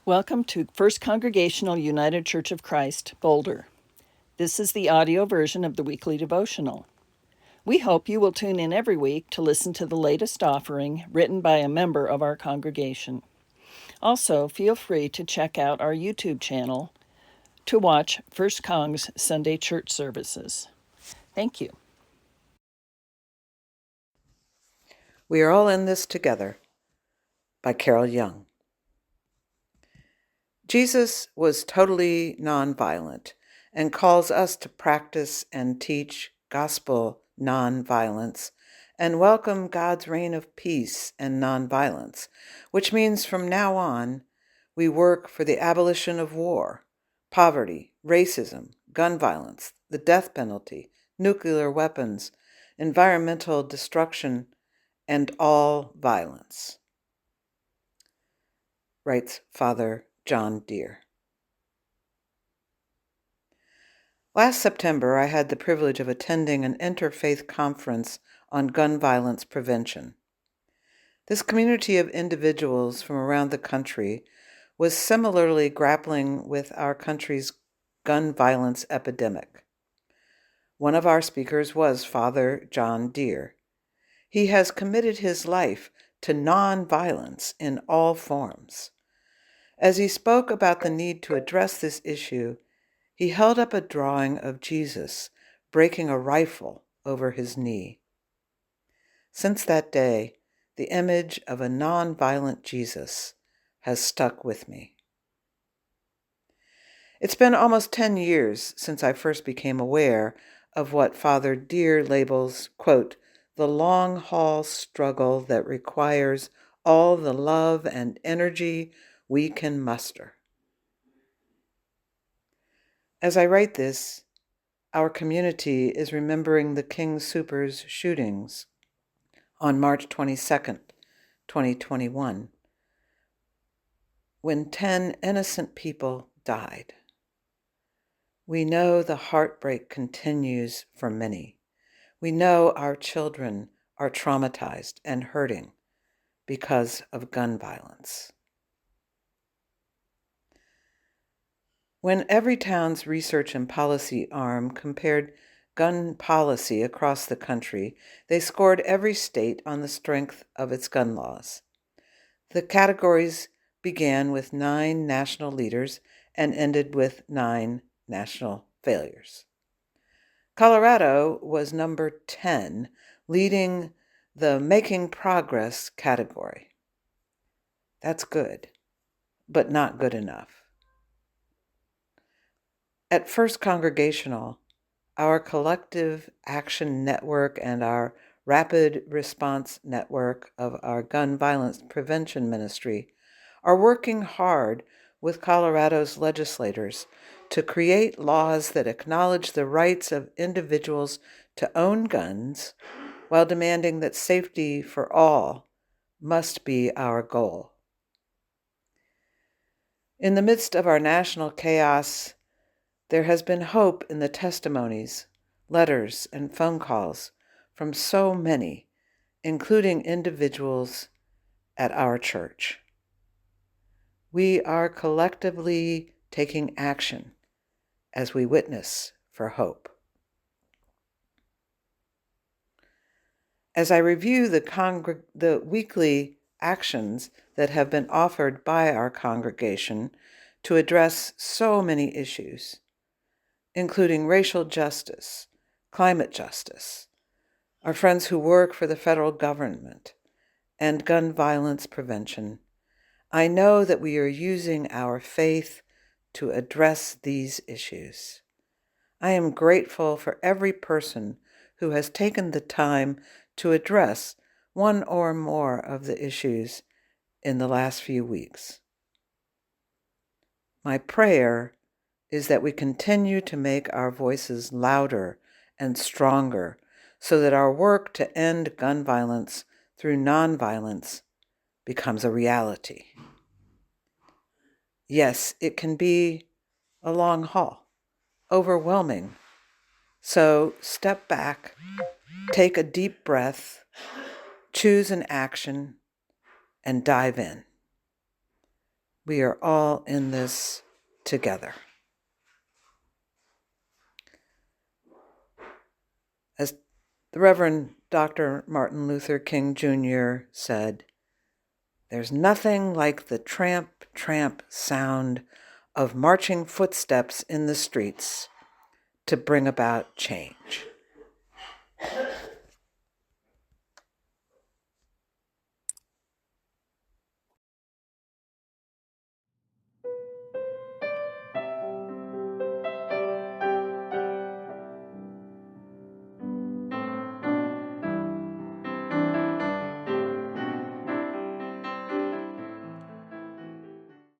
Welcome to First Congregational United Church of Christ, Boulder. This is the audio version of the weekly devotional. We hope you will tune in every week to listen to the latest offering written by a member of our congregation. Also, feel free to check out our YouTube channel to watch First Cong's Sunday church services. Thank you. We Are All in This Together by Carol Young. Jesus was totally nonviolent and calls us to practice and teach gospel nonviolence and welcome God's reign of peace and nonviolence, which means from now on, we work for the abolition of war, poverty, racism, gun violence, the death penalty, nuclear weapons, environmental destruction, and all violence, writes Father John Deere. Last September, I had the privilege of attending an interfaith conference on gun violence prevention. This community of individuals from around the country was similarly grappling with our country's gun violence epidemic. One of our speakers was Father John Deere. He has committed his life to nonviolence in all forms. As he spoke about the need to address this issue, he held up a drawing of Jesus breaking a rifle over his knee. Since that day, the image of a nonviolent Jesus has stuck with me. It's been almost 10 years since I first became aware of what Father Deere labels, quote, the long-haul struggle that requires all the love and energy we can muster. As I write this, our community is remembering the King Soopers shootings on March 22nd, 2021, when 10 innocent people died. We know the heartbreak continues for many. We know our children are traumatized and hurting because of gun violence. When Everytown's research and policy arm compared gun policy across the country, they scored every state on the strength of its gun laws. The categories began with 9 national leaders and ended with 9 national failures. Colorado was number 10, leading the Making Progress category. That's good, but not good enough. At First Congregational, our collective action network and our rapid response network of our gun violence prevention ministry are working hard with Colorado's legislators to create laws that acknowledge the rights of individuals to own guns while demanding that safety for all must be our goal. In the midst of our national chaos, there has been hope in the testimonies, letters, and phone calls from so many, including individuals at our church. We are collectively taking action as we witness for hope. As I review the weekly actions that have been offered by our congregation to address so many issues, including racial justice, climate justice, our friends who work for the federal government, and gun violence prevention, I know that we are using our faith to address these issues. I am grateful for every person who has taken the time to address one or more of the issues in the last few weeks. My prayer is that we continue to make our voices louder and stronger so that our work to end gun violence through nonviolence becomes a reality. Yes, it can be a long haul, overwhelming. So step back, take a deep breath, choose an action, and dive in. We are all in this together. As the Reverend Dr. Martin Luther King Jr. said, "There's nothing like the tramp, tramp sound of marching footsteps in the streets to bring about change."